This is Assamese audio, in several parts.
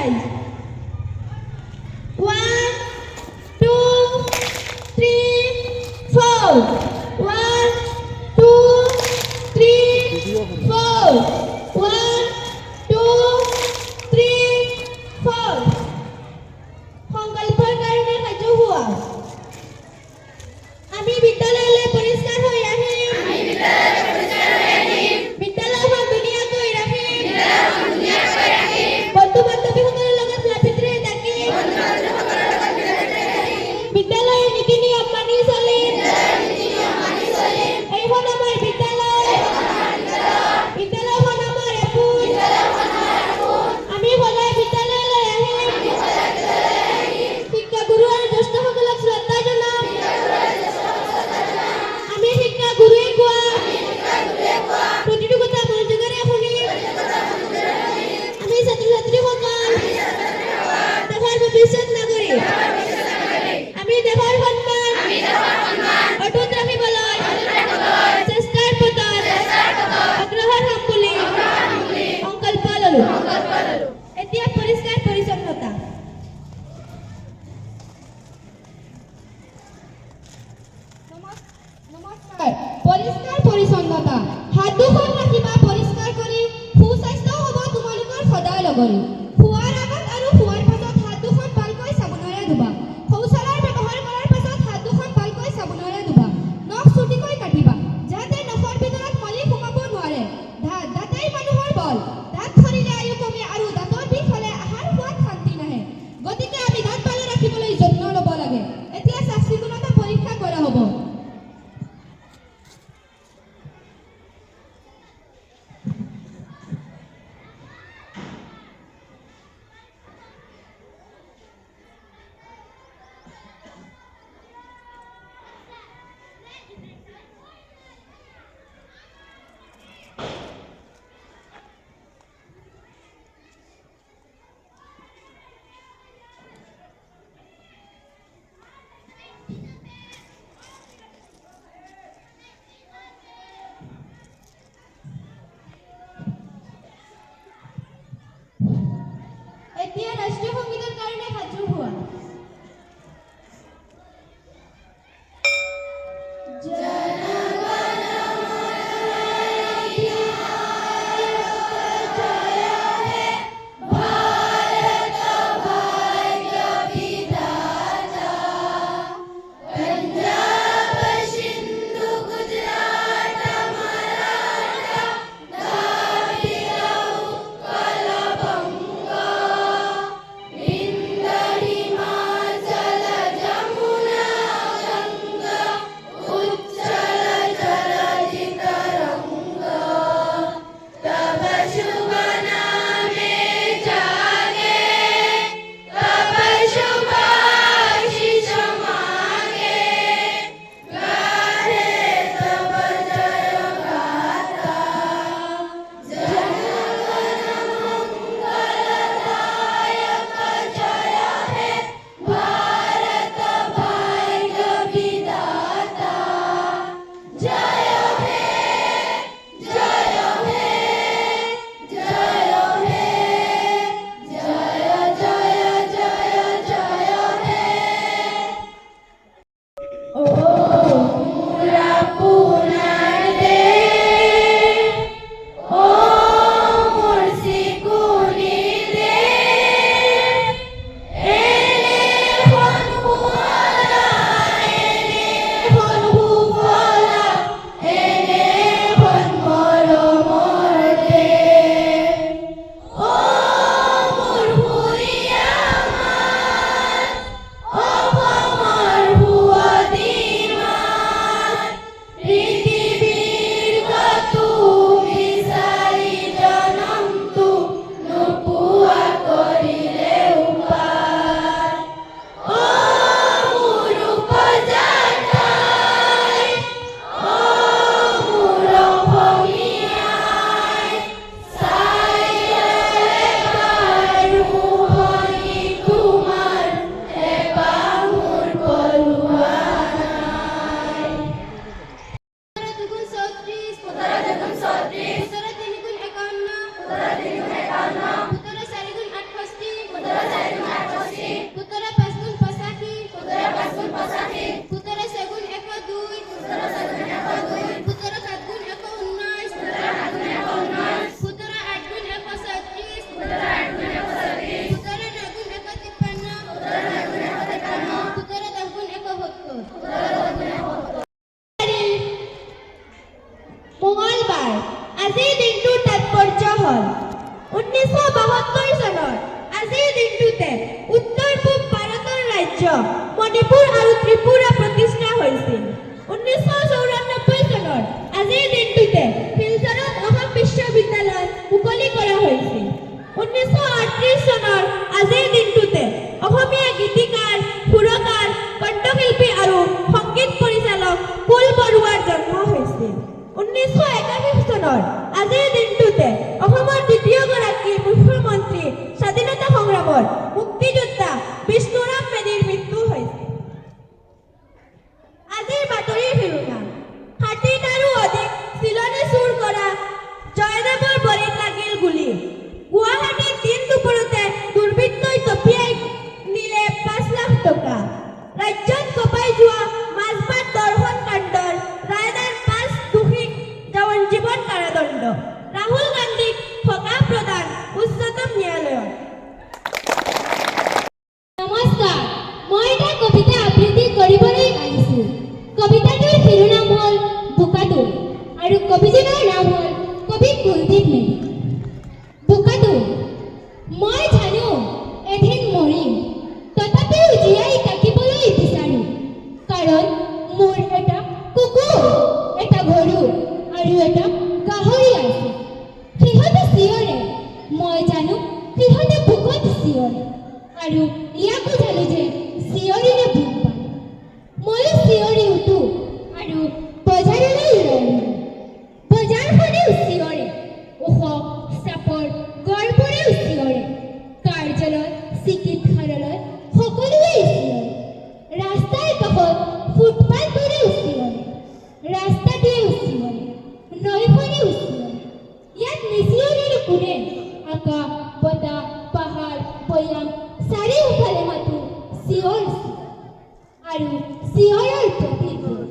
exercise. 1, 2, 3, 4. 1, 2, 3, 4. 1, 2, 3, 4. সংকল্পৰ কাৰণে সাজু হোৱা। আমি বিদ্যালয়লৈ পৰিষ্কাৰ হৈ আহিম। বিদ্যালয়খন ধুনীয়াকৈ ৰাখিম। বন্ধু বান্ধৱীসকলৰ লগত মিলাপ্ৰীতিৰে থাকিম। বিদ্যালয়ৰ নীতি নিয়ম মানি চলিম। এইখন আমাৰ বিদ্যালয়। বিদ্যালয়খন আমাৰ এপোন। আমি সদায় বিদ্যালয়লৈ আহিম। শিক্ষাগুৰু আৰু জ্যেষ্ঠসকলক শ্ৰদ্ধা জনাম। আমি শিক্ষাগুৰুৱে কোৱা প্ৰতিটো কথা মনোযোগেৰে শুনিম। আমি ছাত্ৰ ছাত্ৰীসকল দেশৰ ভৱিষ্যত নাগৰিক। আমি দেশৰ সন্মান অটুট ৰাখিবলৈ চেষ্টাৰ পথত অগ্ৰসৰ হ'ম বুলি সংকল্প ল'লো। এতিয়া পৰিষ্কাৰ পৰিচ্ছন্নতা। নমস্কাৰ। পৰিষ্কাৰ পৰিচ্ছন্নতা। হাত দুখন ৰাখিবা পৰিষ্কাৰ কৰি। সুস্বাস্থ্য হ'ব তোমালোকৰ সদায় লগৰী। খোৱাৰ আগত আৰু খোৱাৰ পাছত হাত দুখন ভালকৈ চাবোনেৰে ধুবা। শৌচালয় ব্যৱহাৰ কৰাৰ পাছত হাত দুখন ভালকৈ চাবোনেৰে ধুবা। নখ চুটিকৈ কাটিবা যাতে নখৰ ভিতৰত মলি সোমাব নোৱাৰে। দাঁতেই মানুহৰ বল। দাঁত সৰিলে আয়ু কমে আৰু দাঁতৰ বিষ হ'লে আহাৰ খোৱাত শান্তি নাহে। গতিকে আমি দাঁত ভালে ৰাখিবলৈ যত্ন ল'ব লাগে। এতিয়া চাফ চিকুণতা পৰীক্ষা কৰা হ'ব। ত্ৰিপুৰা প্ৰতিষ্ঠা হৈছিল। 1994 চনৰ আজিৰ দিনটোতে শিলচৰত অসম বিশ্ববিদ্যালয় মুকলি কৰা হৈছিল। 1938 চনৰ আজিৰ দিনটোতে অসমীয়া গীতিকাৰ, সুৰকাৰ, কণ্ঠশিল্পী আৰু সংগীত পৰিচালক কুল বৰুৱাৰ জন্ম হৈছিল। 1981 চনৰ আজিৰ দিনটোতে অসমৰ দ্বিতীয়গৰাকী মুখ্যমন্ত্ৰী, স্বাধীনতা সংগ্ৰামৰ মুক্তিযোদ্ধা বিষ্ণুৰাম মেধিৰ মৃত্যু হৈছিল। আজিৰ বাতৰিৰ শিৰোনাম: 60টাৰো অধিক চিলনী চুৰ কৰা জয়দেৱৰ বৰিত লাগিল গুলী। গুৱাহাটীত দিন দুপৰতে দুৰ্বৃত্তই তপিয়াই নিলে 5 লাখ টকা। ৰাজ্যত কঁপাই যোৱা মাজবাট দৰ্শন কাণ্ডৰ ৰায়দান 5 দোষীক যাৱজ্জীৱন কাৰাদণ্ড। ৰাহুল গান্ধীক সকাহ প্ৰদান উচ্চতম ন্যায়ালয়ত। নমস্কাৰ, মই এটা কবিতা আবৃত্তি কৰিবলৈ আহিছোঁ। কবিতাটোৰ শিৰোনাম হ'ল বোকাটোৰ আৰু কবিজনৰ নাম হ'ল কবি কুলদীপ মেধি। বোকাটোৰ: মই জানো এদিন মৰিম, তথাপিও জীয়াই থাকিবলৈ বিচাৰিম, কাৰণ মোৰ এটা কুকুৰ, এটা গৰু আৰু এটা গাহৰি আছে। সিহঁতে চিঞৰে, মই জানো সিহঁতে বুকত চিঞৰে, আৰু ইয়াকো জানো যে চিঞৰিলে ভোক পায়। ময়ো চিঞৰি উঠো আৰু বজাৰলৈ ওলাই দিওঁ। বজাৰখনেও চিঞৰে, ওখ চাপৰ গড়বোৰেও চিঞৰে, কাৰ্যালয়, চিকিৎসালয় সকলোৱে চিঞৰে। ৰাস্তাৰ কাষত ফুটপাথবোৰেও চিঞৰে, ৰাস্তাটোৱেও চিঞৰে, নৈখনেও চিঞৰে। ইয়াত নিচিঞৰেনো কোনে? আকাশ, বতাহ, পাহাৰ, ভৈয়াম চাৰিওফালে মাথো চিঞৰ চিঞৰ আৰু চিঞৰৰ প্ৰতিধ্বনি।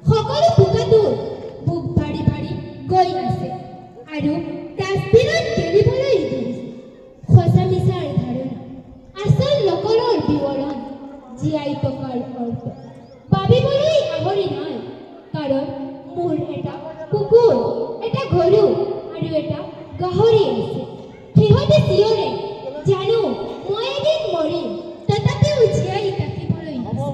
সকলো বোকাটোৰ বুক ভাৰি ভাৰি গৈ আছে আৰু ডাষ্টবিনত গেলিবলৈ ধৰিছে। সঁচা মিছাৰ ধাৰণা, আচল নকলৰ বিৱৰণ, জীয়াই থকাৰ অৰ্থ ভাবিবলৈ আহৰি নাই, কাৰণ মোৰ এটা কুকুৰ, এটা গৰু আৰু এটা গাহৰি আছে। সিহঁতে চিঞৰে, জানো মই এদিন মৰিম, তথাপিও জীয়াই থাকিবলৈ বিচাৰিম।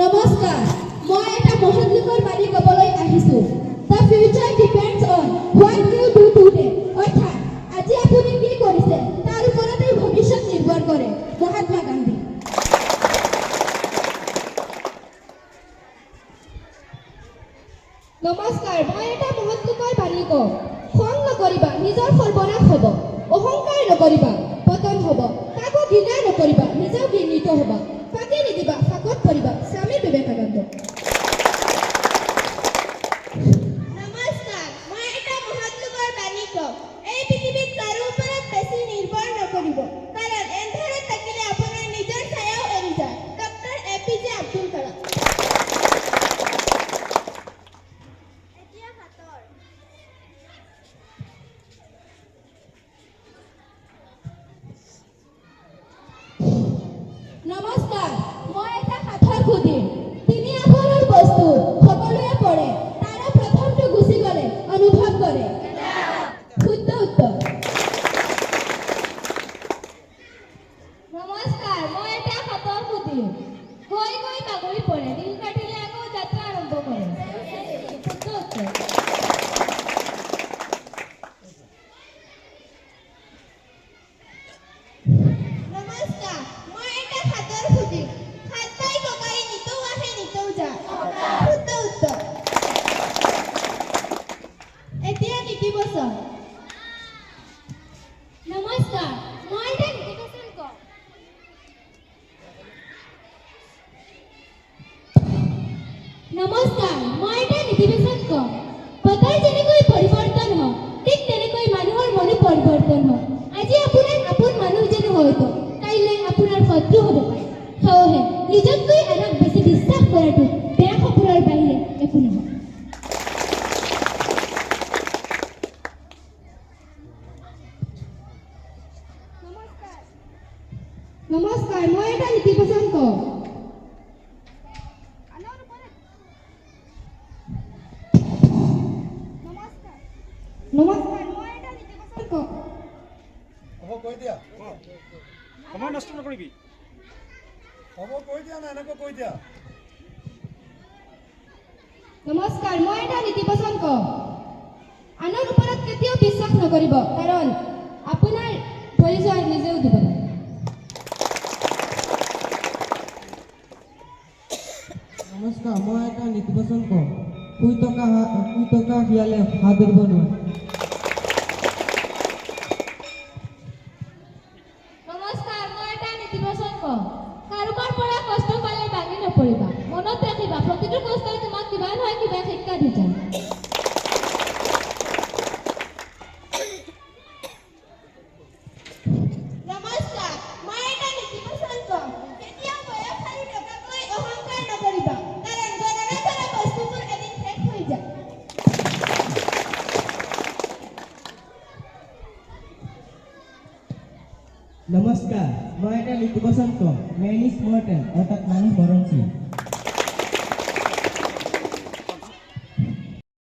নমস্কাৰ, মই এটা মহৎ লোকৰ বাণী ক'বলৈ আহিছোঁ। The future depends on what you do today. অৰ্থাৎ আজি আপুনি কি কৰিছে তাৰ ওপৰতেই ভৱিষ্যত নিৰ্ভৰ কৰে। মহাত্মা গান্ধী। নমস্কাৰ, মই এটা মহৎ লোকৰ বাণী কওঁ। খং নকৰিবা, নিজৰ সৰ্বনাশ হ'ব। অহংকাৰ নকৰিবা, পতন হ'ব। কাকো ঘৃণা নকৰিবা, নিজেও ঘৃণিত হ'বা। ফাঁকি নিদিবা, ফাঁকত পৰিবা। স্বামী বিবেকানন্দ। নমস্কাৰ, মই এটা মহৎ লোকৰ বাণী কওঁ। এই পৃথিৱীত কাৰো ওপৰত বেছি নিৰ্ভৰ নকৰিব, কাৰণ এন্ধাৰত থাকিলে আপোনাৰ নিজৰ ছায়াও এৰি যায়। Doctor APJ Abdul Kalam. এতিয়া ভাতৰ নমস্কাৰ, মই এটা সাঁথৰ সুধিম। 3 আখৰৰ বস্তু সকলোৱে পঢ়ে, তাৰে প্ৰথমটো গুচি গ'লে অনুভৱ কৰে। শুদ্ধ উত্তৰ। নমস্কাৰ, মই এটা সাঁথৰ সুধিম। গৈ গৈ বাগৰি পৰে, দিন কাটিলে আকৌ যাত্ৰা আৰম্ভ কৰে। শুদ্ধ উত্তৰ। নমস্কাৰ, মই এটা সাঁথৰ সুধিম। হাত পাই ককাই নিতৌ আহে নিতৌ যায়। শুদ্ধ উত্তৰ। এতিয়া নীতিবচন। নমস্কাৰ, মই এটা নীতিবচন কওঁ। নমস্কাৰ, মই এটা নীতিবচন কওঁ। বতৰ যেনেকৈ পৰিৱৰ্তন হয়, ঠিক তেনেকৈ মানুহৰ মনো পৰিৱৰ্তন হয়। আজি আপোনাৰ আপোন মানুহ যেন হয়তো কাইলৈ আপোনাৰ শত্ৰু হ'ব পাৰে। সেয়েহে নিজতকৈ আনক বেছি বিশ্বাস কৰাটো বেয়া সপোনৰ বাহিৰে একো নহয়। দিয়া সময় নষ্ট নকৰিবি। হ'ব কৈ দিয়া না এনেকৈ কৈ দিয়া নমস্কাৰ, মই এটা নীতিবচন কওঁ। আনৰ ওপৰত কেতিয়াও বিশ্বাস নকৰিব, কাৰণ আপোনাৰ পৰিচয় নিজেও দিব লাগে। নমস্কাৰ, মই এটা নীতিবচন কওঁ। শুই থকা শিয়ালে হাঁহ ধৰিব নোৱাৰে। নমস্কাৰ, মই এটা নীতিবচন কওঁ। কাৰোবাৰ পৰা কষ্ট পালে ভাঙি নপৰিবা। মনত ৰাখিবা, প্ৰতিটো কষ্টই তোমাক কিবা নহয় কিবা শিক্ষা দি যায়। নমস্কাৰ, মই এটা নীতিবচন কওঁ। কেতিয়াও বয়সশালী নথকাকৈ অহংকাৰ নকৰিবা, কাৰণ গণনা কৰা বস্তুবোৰ এদিন শেষ হৈ যায়। নমস্কাৰ, মই এটা নীতিবচন কওঁ। মেন ইজ মৰ্টেল, অৰ্থাৎ মানুহ মৰণশীল।